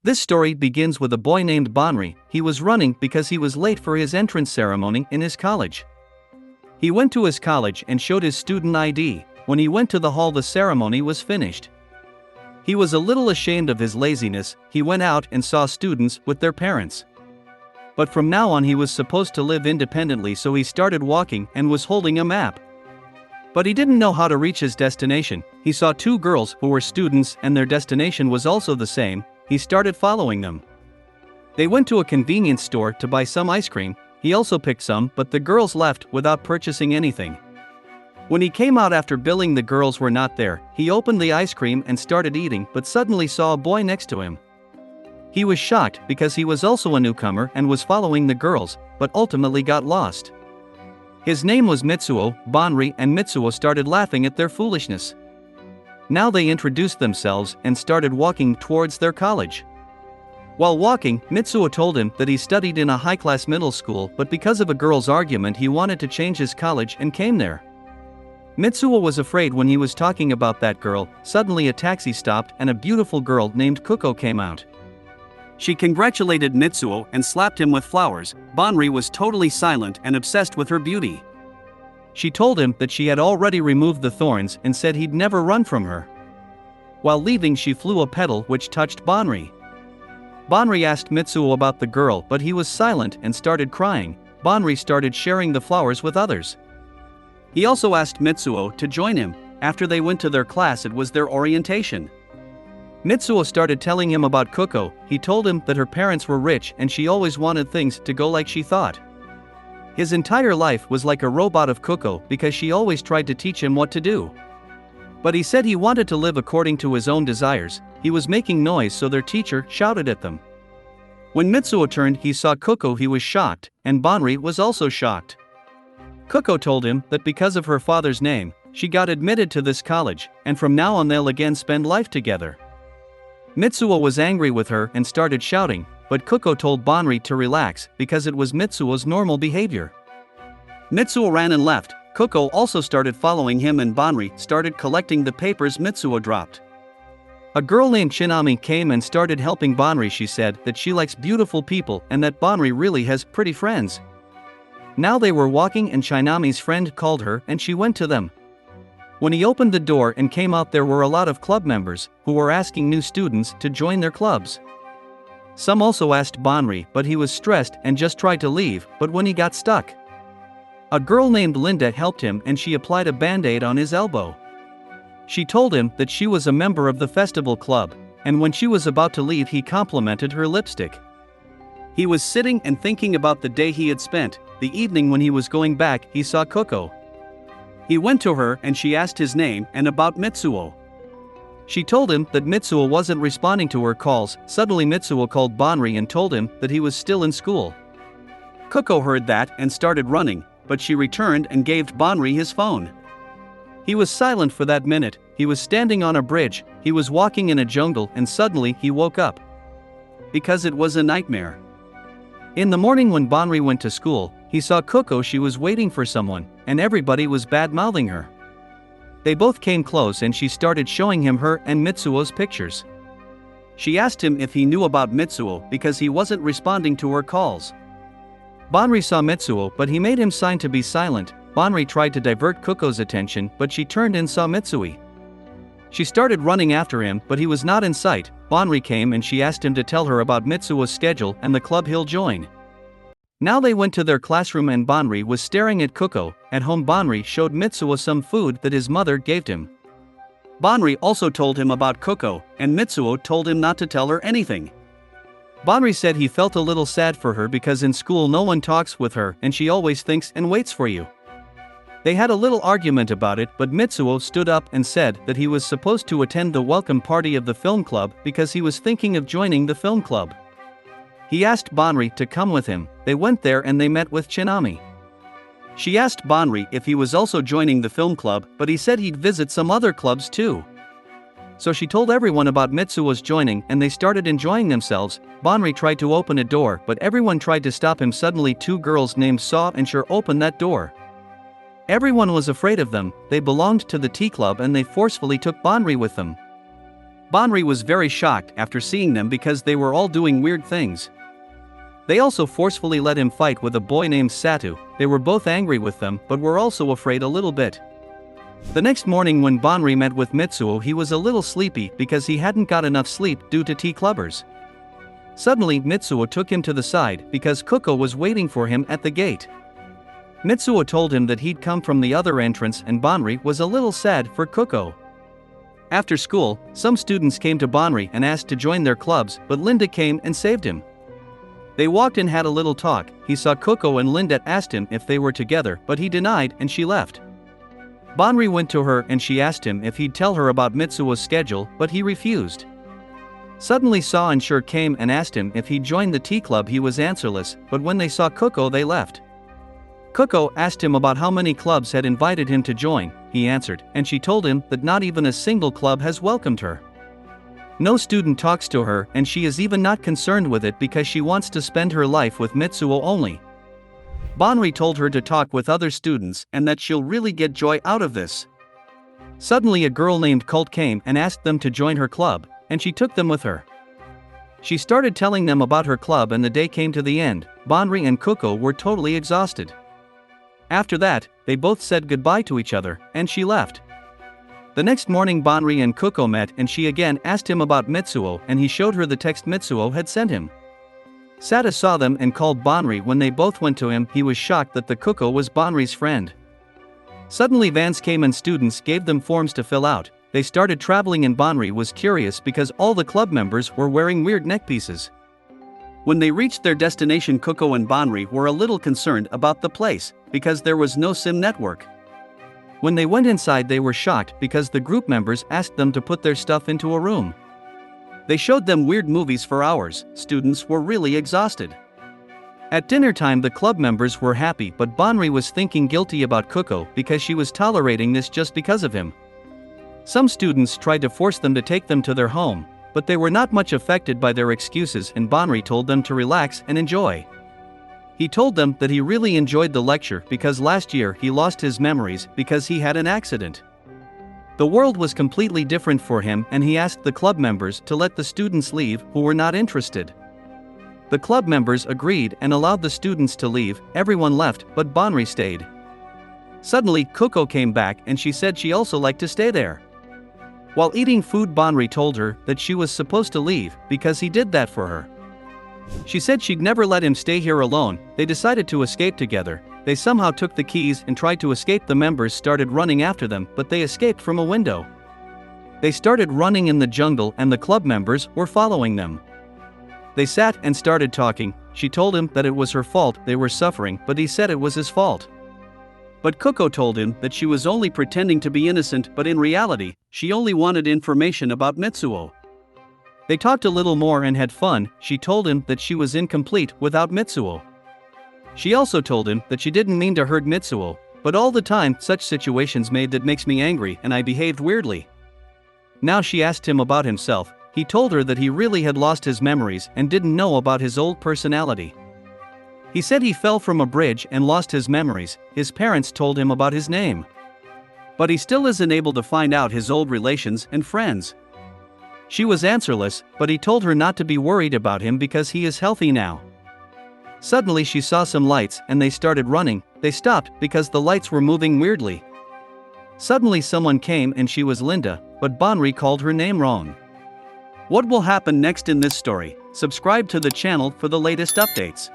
This story begins with a boy named Bonri. He was running because he was late for his entrance ceremony in his college. He went to his college and showed his student ID. When he went to the hall, the ceremony was finished. He was a little ashamed of his laziness. He went out and saw students with their parents. But from now on he was supposed to live independently, so he started walking and was holding a map. But he didn't know how to reach his destination. He saw two girls who were students and their destination was also the same. He started following them. They went to a convenience store to buy some ice cream. He also picked some, but the girls left without purchasing anything. When he came out after billing, the girls were not there. He opened the ice cream and started eating, but suddenly saw a boy next to him. He was shocked because he was also a newcomer and was following the girls, but ultimately got lost. His name was Mitsuo. Bonri and Mitsuo started laughing at their foolishness. Now they introduced themselves and started walking towards their college. While walking, Mitsuo told him that he studied in a high-class middle school, but because of a girl's argument he wanted to change his college and came there. Mitsuo was afraid when he was talking about that girl. Suddenly a taxi stopped and a beautiful girl named Kuko came out. She congratulated Mitsuo and slapped him with flowers. Bonri was totally silent and obsessed with her beauty. She told him that she had already removed the thorns and said he'd never run from her. While leaving, she flew a petal which touched Bonri. Bonri asked Mitsuo about the girl, but he was silent and started crying. Bonri started sharing the flowers with others. He also asked Mitsuo to join him. After they went to their class, it was their orientation. Mitsuo started telling him about Kuko. He told him that her parents were rich and she always wanted things to go like she thought. His entire life was like a robot of Kuko because she always tried to teach him what to do. But he said he wanted to live according to his own desires. He was making noise, so their teacher shouted at them. When Mitsuo turned, he saw Kuko. He was shocked, and Bonri was also shocked. Kuko told him that because of her father's name, she got admitted to this college, and from now on they'll again spend life together. Mitsuo was angry with her and started shouting, but Kuko told Bonri to relax because it was Mitsuo's normal behavior. Mitsuo ran and left. Kuko also started following him and Bonri started collecting the papers Mitsuo dropped. A girl named Shinami came and started helping Bonri. She said that she likes beautiful people and that Bonri really has pretty friends. Now they were walking and Shinami's friend called her and she went to them. When he opened the door and came out, there were a lot of club members who were asking new students to join their clubs. Some also asked Bonri, but he was stressed and just tried to leave, but when he got stuck, a girl named Linda helped him and she applied a band-aid on his elbow. She told him that she was a member of the festival club, and when she was about to leave he complimented her lipstick. He was sitting and thinking about the day he had spent. The evening when he was going back, he saw Kuko. He went to her and she asked his name and about Mitsuo. She told him that Mitsuo wasn't responding to her calls. Suddenly Mitsuo called Bonri and told him that he was still in school. Kuko heard that and started running, but she returned and gave Bonri his phone. He was silent for that minute. He was standing on a bridge. He was walking in a jungle and suddenly he woke up. Because it was a nightmare. In the morning when Bonri went to school, he saw Kuko. She was waiting for someone, and everybody was bad-mouthing her. They both came close and she started showing him her and Mitsuo's pictures. She asked him if he knew about Mitsuo because he wasn't responding to her calls. Bonri saw Mitsuo, but he made him sign to be silent. Bonri tried to divert Kuko's attention, but she turned and saw Mitsui. She started running after him, but he was not in sight. Bonri came and she asked him to tell her about Mitsuo's schedule and the club he'll join. Now they went to their classroom and Bonri was staring at Kuko. At home, Bonri showed Mitsuo some food that his mother gave him. Bonri also told him about Kuko, and Mitsuo told him not to tell her anything. Bonri said he felt a little sad for her because in school no one talks with her and she always thinks and waits for you. They had a little argument about it, but Mitsuo stood up and said that he was supposed to attend the welcome party of the film club because he was thinking of joining the film club. He asked Bonri to come with him. They went there and they met with Shinami. She asked Bonri if he was also joining the film club, but he said he'd visit some other clubs too. So she told everyone about Mitsuo's joining and they started enjoying themselves. Bonri tried to open a door, but everyone tried to stop him. Suddenly two girls named Saw and Sure opened that door. Everyone was afraid of them. They belonged to the tea club and they forcefully took Bonri with them. Banri was very shocked after seeing them because they were all doing weird things. They also forcefully let him fight with a boy named Satu. They were both angry with them but were also afraid a little bit. The next morning when Banri met with Mitsuo, he was a little sleepy because he hadn't got enough sleep due to tea clubbers. Suddenly Mitsuo took him to the side because Kuko was waiting for him at the gate. Mitsuo told him that he'd come from the other entrance and Banri was a little sad for Kuko. After school, some students came to Banri and asked to join their clubs, but Linda came and saved him. They walked and had a little talk. He saw Kuko and Linda asked him if they were together, but he denied and she left. Banri went to her and she asked him if he'd tell her about Mitsuo's schedule, but he refused. Suddenly Sa and Shur came and asked him if he'd join the tea club. He was answerless, but when they saw Kuko they left. Kuko asked him about how many clubs had invited him to join. He answered, and she told him that not even a single club has welcomed her. No student talks to her and she is even not concerned with it because she wants to spend her life with Mitsuo only. Banri told her to talk with other students and that she'll really get joy out of this. Suddenly a girl named Colt came and asked them to join her club, and she took them with her. She started telling them about her club and the day came to the end. Banri and Kuko were totally exhausted. After that, they both said goodbye to each other, and she left. The next morning Banri and Kuko met and she again asked him about Mitsuo and he showed her the text Mitsuo had sent him. Sata saw them and called Banri. When they both went to him, he was shocked that the Kuko was Banri's friend. Suddenly Vans came and students gave them forms to fill out. They started traveling and Banri was curious because all the club members were wearing weird neck pieces. When they reached their destination, Kuko and Banri were a little concerned about the place because there was no SIM network. When they went inside they were shocked because the group members asked them to put their stuff into a room. They showed them weird movies for hours. Students were really exhausted. At dinner time the club members were happy but Banri was thinking guilty about Kuko because she was tolerating this just because of him. Some students tried to force them to take them to their home, but they were not much affected by their excuses and Banri told them to relax and enjoy. He told them that he really enjoyed the lecture because last year he lost his memories because he had an accident. The world was completely different for him and he asked the club members to let the students leave who were not interested. The club members agreed and allowed the students to leave. Everyone left but Banri stayed. Suddenly Kuko came back and she said she also liked to stay there. While eating food Banri told her that she was supposed to leave because he did that for her. She said she'd never let him stay here alone. They decided to escape together. They somehow took the keys and tried to escape. The members started running after them but they escaped from a window. They started running in the jungle and the club members were following them. They sat and started talking. She told him that it was her fault they were suffering but he said it was his fault. But Kuko told him that she was only pretending to be innocent but in reality, she only wanted information about Mitsuo. They talked a little more and had fun. She told him that she was incomplete without Mitsuo. She also told him that she didn't mean to hurt Mitsuo, but all the time such situations made that makes me angry and I behaved weirdly. Now she asked him about himself. He told her that he really had lost his memories and didn't know about his old personality. He said he fell from a bridge and lost his memories. His parents told him about his name. But he still isn't able to find out his old relations and friends. She was answerless, but he told her not to be worried about him because he is healthy now. Suddenly she saw some lights and they started running. They stopped because the lights were moving weirdly. Suddenly someone came and she was Linda, but Banri called her name wrong. What will happen next in this story? Subscribe to the channel for the latest updates.